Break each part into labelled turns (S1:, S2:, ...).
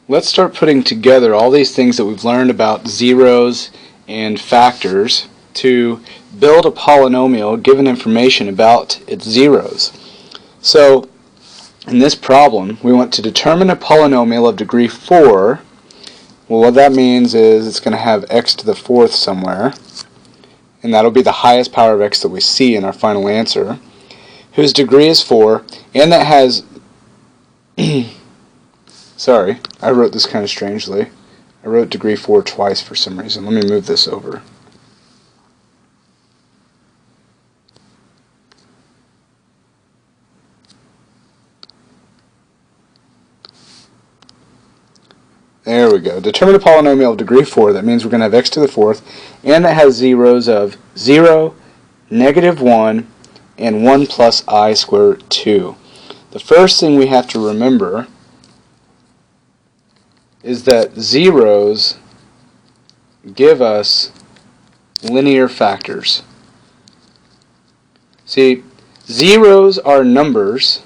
S1: let's start putting together all these things that we've learned about zeros and factors to build a polynomial given information about its zeros. So in this problem, we want to determine a polynomial of degree 4. Well, what that means is it's going to have x to the 4th somewhere, and that'll be the highest power of x that we see in our final answer, whose degree is 4, and that has sorry, I wrote this kind of strangely. I wrote degree 4 twice for some reason. Let me move this over. There we go. Determine a polynomial of degree 4. That means we're going to have x to the 4th, and that has zeros of 0, -1, and 1 plus I square root 2. The first thing we have to remember is that zeros give us linear factors. See, zeros are numbers,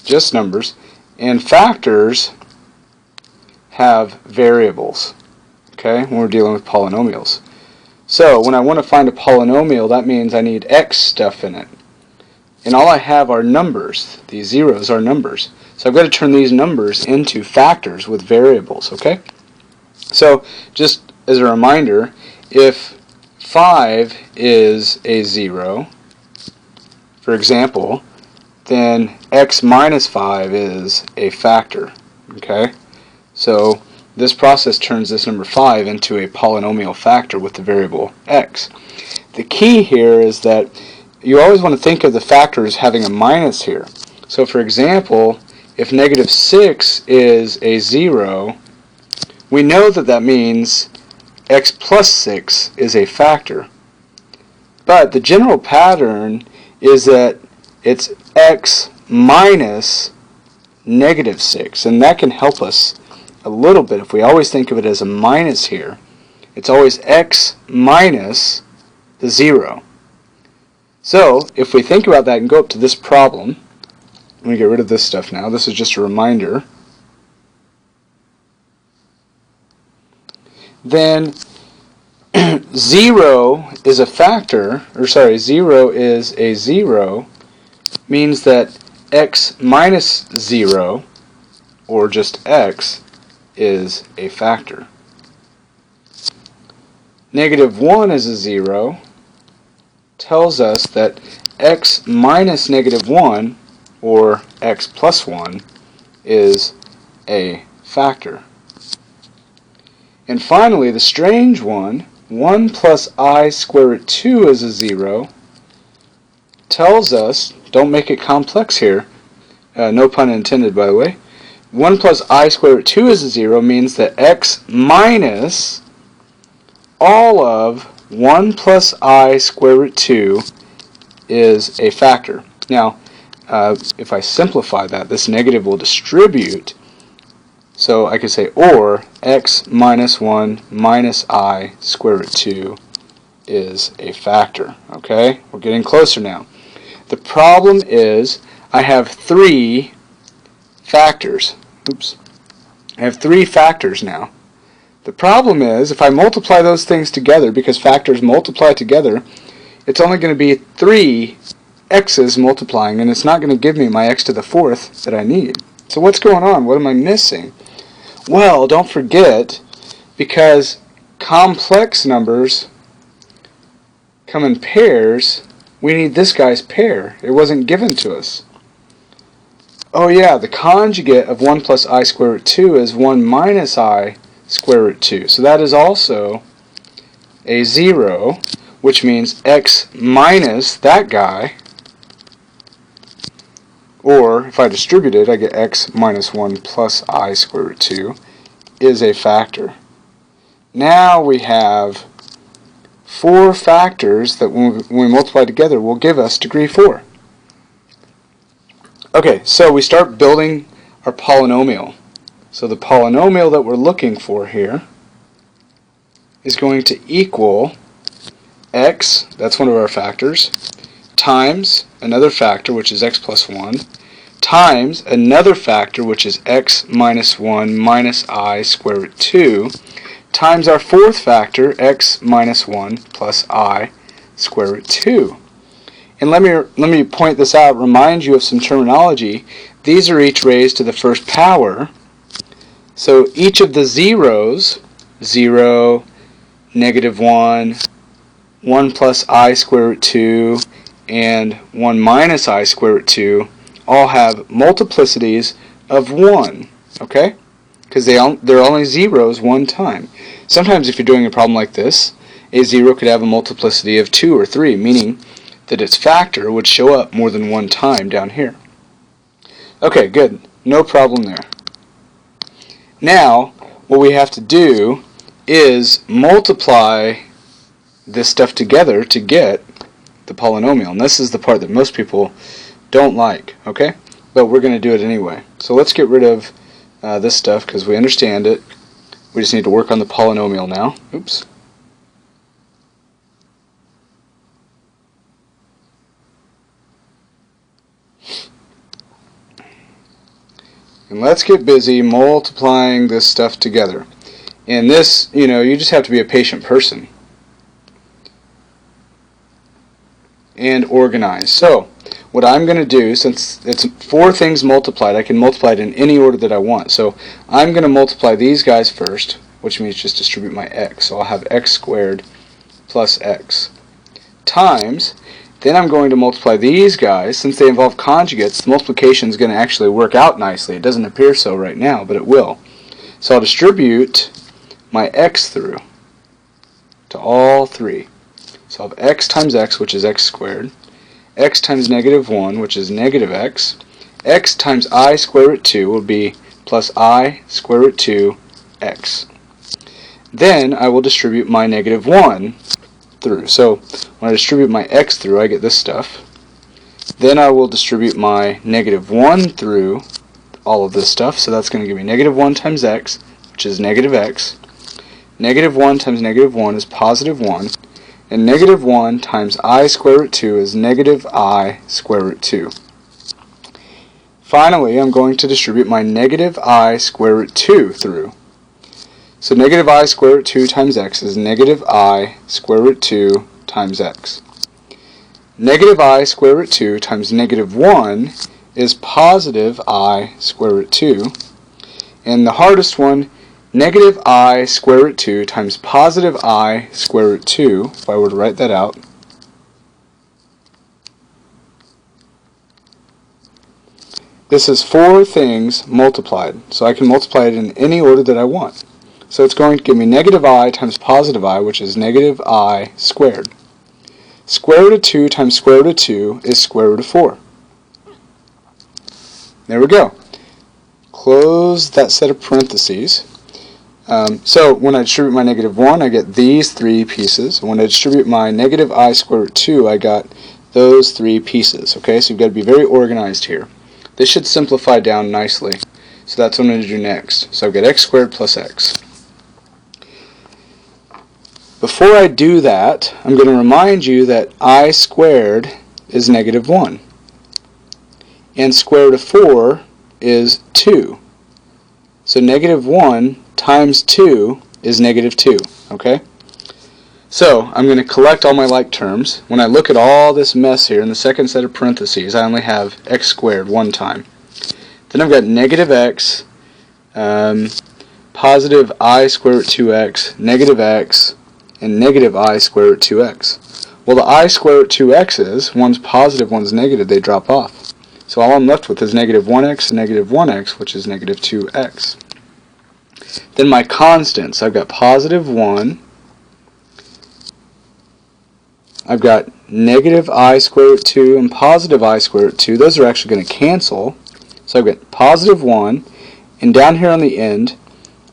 S1: just numbers, and factors have variables, okay, when we're dealing with polynomials. So when I want to find a polynomial, that means I need x stuff in it. And all I have are numbers. These zeros are numbers. So I've got to turn these numbers into factors with variables, okay? So just as a reminder, if 5 is a 0, for example, then x minus 5 is a factor, okay? So this process turns this number 5 into a polynomial factor with the variable x. The key here is that you always want to think of the factor as having a minus here. So for example, if -6 is a 0, we know that that means x plus 6 is a factor. But the general pattern is that it's x minus -6, and that can help us a little bit if we always think of it as a minus here. It's always x minus the 0. So if we think about that and go up to this problem, I'm going to get rid of this stuff now. This is just a reminder. Then 0 is a factor, or sorry, 0 is a 0, means that x minus 0, or just x, is a factor. -1 is a 0, tells us that x minus -1, or x plus 1, is a factor. And finally, the strange one, 1 plus I square root 2 is a 0, tells us, don't make it complex here, no pun intended by the way, 1 plus I square root 2 is a 0 means that x minus all of 1 plus I square root 2 is a factor. Now, if I simplify that, this negative will distribute, so I could say, or x minus 1 minus I square root 2 is a factor. Okay, we're getting closer now. The problem is I have 3 factors. Oops. I have 3 factors now. The problem is if I multiply those things together, because factors multiply together, it's only going to be 3 x's multiplying, and it's not going to give me my x to the 4th that I need. So what's going on? What am I missing? Well, don't forget, because complex numbers come in pairs, we need this guy's pair. It wasn't given to us. Oh yeah, the conjugate of 1 plus I square root 2 is 1 minus I square root 2. So that is also a 0, which means x minus that guy, or if I distribute it, I get x minus 1 plus I square root 2 is a factor. Now we have 4 factors that when we multiply together will give us degree 4. Okay, so we start building our polynomial. So the polynomial that we're looking for here is going to equal x, that's one of our factors, times another factor, which is x plus 1, times another factor, which is x minus 1 minus I square root 2, times our fourth factor, x minus 1 plus I square root 2. And let me point this out, remind you of some terminology. These are each raised to the first power. So each of the zeros, 0, negative 1, 1 plus I square root 2, and 1 minus I square root 2, all have multiplicities of 1, okay? Because they're only zeros one time. Sometimes if you're doing a problem like this, a 0 could have a multiplicity of 2 or 3, meaning that its factor would show up more than one time down here. Okay, good. No problem there. Now, what we have to do is multiply this stuff together to get the polynomial. And this is the part that most people don't like, okay? But we're going to do it anyway. So let's get rid of this stuff because we understand it. We just need to work on the polynomial now. Oops. And let's get busy multiplying this stuff together. And this, you just have to be a patient person and organized. So what I'm going to do, since it's 4 things multiplied, I can multiply it in any order that I want. So I'm going to multiply these guys first, which means just distribute my x. So I'll have x squared plus x times, then I'm going to multiply these guys. Since they involve conjugates, the multiplication is going to actually work out nicely. It doesn't appear so right now, but it will. So I'll distribute my x through to all 3. So I'll have x times x, which is x squared, x times negative 1, which is negative x times I square root 2 will be plus I square root 2 x. Then I will distribute my negative 1 through. So when I distribute my x through, I get this stuff. Then I will distribute my negative 1 through all of this stuff. So that's going to give me negative 1 times x, which is negative x. Negative 1 times negative 1 is positive 1. And negative 1 times I square root 2 is negative I square root 2. Finally, I'm going to distribute my negative I square root 2 through. So negative I square root 2 times x is negative I square root 2 times x. Negative I square root 2 times negative 1 is positive I square root 2. And the hardest one, negative I square root 2 times positive I square root 2, if I were to write that out, this is 4 things multiplied. So I can multiply it in any order that I want. So it's going to give me negative I times positive I, which is negative I squared. Square root of 2 times square root of 2 is square root of 4. There we go. Close that set of parentheses. So when I distribute my negative 1, I get these 3 pieces. When I distribute my negative I square root 2, I got those 3 pieces. Okay, so you've got to be very organized here. This should simplify down nicely. So that's what I'm going to do next. So I've got x squared plus x. Before I do that, I'm going to remind you that I squared is negative 1. And square root of 4 is 2. So negative 1 times 2 is negative 2. Okay? So I'm going to collect all my like terms. When I look at all this mess here in the second set of parentheses, I only have x squared one time. Then I've got negative x, positive I square root 2x, negative x, and negative I square root 2x. Well, the I square root 2x's, one's positive, one's negative, they drop off. So all I'm left with is negative 1x and negative 1x, which is negative 2x. Then my constants, I've got positive 1, I've got negative I square root 2 and positive I square root 2. Those are actually going to cancel. So I've got positive 1, and down here on the end,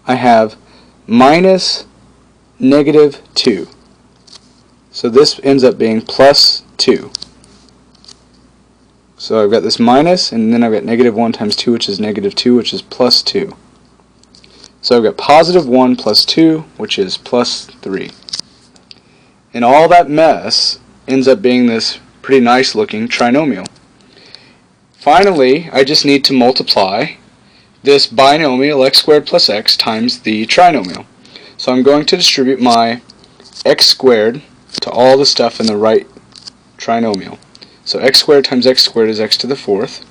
S1: I have minus negative 2. So this ends up being plus 2. So I've got this minus, and then I've got negative 1 times 2, which is negative 2, which is plus 2. So I've got positive 1 plus 2, which is plus 3. And all that mess ends up being this pretty nice looking trinomial. finally, I just need to multiply this binomial x squared plus x times the trinomial. So I'm going to distribute my x squared to all the stuff in the right trinomial. So x squared times x squared is x to the fourth.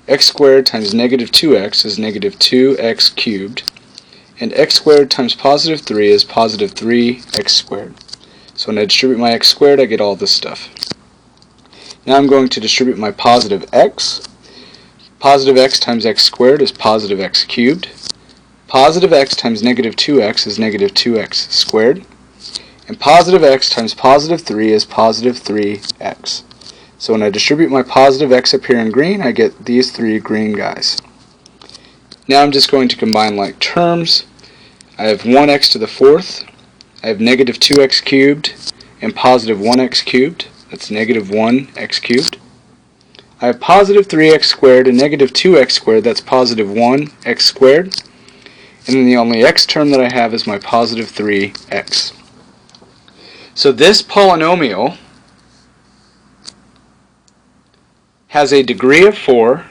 S1: X squared times negative 2x is negative 2x cubed. And x squared times positive 3 is positive 3x squared. So when I distribute my x squared, I get all this stuff. Now I'm going to distribute my positive x. Positive x times x squared is positive x cubed. Positive x times negative 2x is negative 2x squared. And positive x times positive 3 is positive 3x. So when I distribute my positive x up here in green, I get these three green guys. Now I'm just going to combine like terms. I have 1x to the fourth. I have negative 2x cubed and positive 1x cubed. That's negative 1x cubed. I have positive 3x squared and negative 2x squared. That's positive 1x squared. And then the only x term that I have is my positive 3x. So this polynomial has a degree of 4,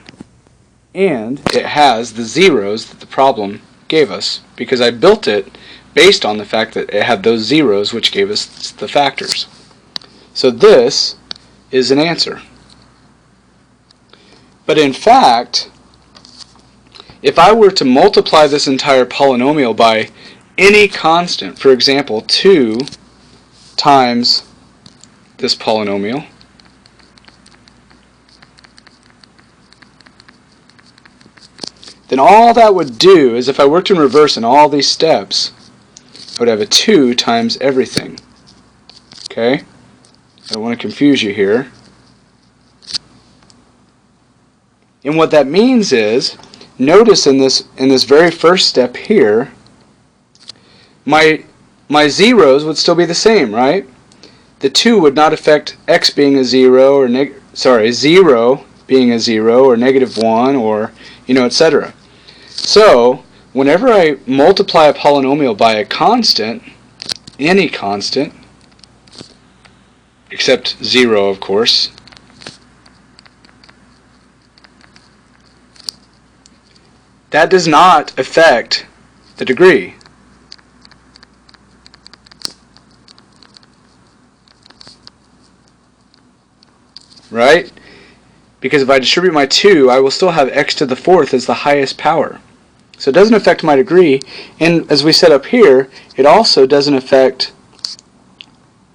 S1: and it has the zeros that the problem gave us, because I built it based on the fact that it had those zeros which gave us the factors. So this is an answer. But in fact, if I were to multiply this entire polynomial by any constant, for example 2 times this polynomial, then all that would do is, if I worked in reverse in all these steps, I would have a 2 times everything. Okay? I don't want to confuse you here. And what that means is, notice in this very first step here, my zeros would still be the same, right? The 2 would not affect x being a 0 or 0 being a 0 or negative 1 or etc. So whenever I multiply a polynomial by a constant, any constant, except 0 of course, that does not affect the degree. Right? Because if I distribute my 2, I will still have x to the fourth as the highest power. So it doesn't affect my degree, and as we said up here, it also doesn't affect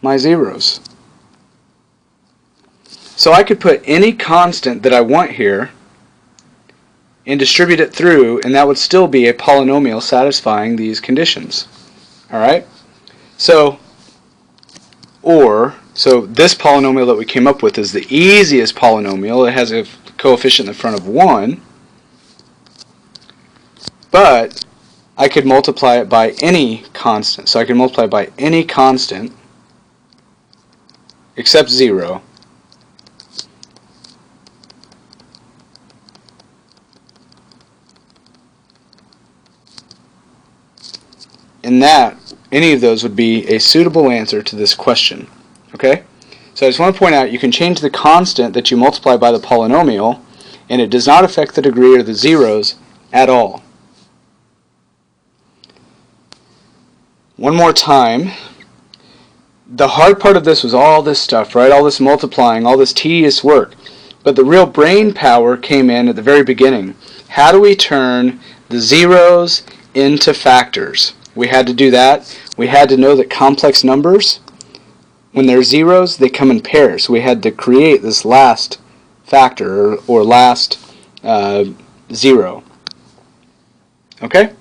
S1: my zeros. So I could put any constant that I want here and distribute it through, and that would still be a polynomial satisfying these conditions. Alright? So this polynomial that we came up with is the easiest polynomial. It has a coefficient in the front of 1. But I could multiply it by any constant. So I can multiply by any constant except 0. And that, any of those would be a suitable answer to this question. Okay? So I just want to point out, you can change the constant that you multiply by the polynomial, and it does not affect the degree or the zeros at all. One more time. The hard part of this was all this stuff, right? All this multiplying, all this tedious work. But the real brain power came in at the very beginning. How do we turn the zeros into factors? We had to do that. We had to know that complex numbers, when they're zeros, they come in pairs. So we had to create this last factor or last 0. Okay?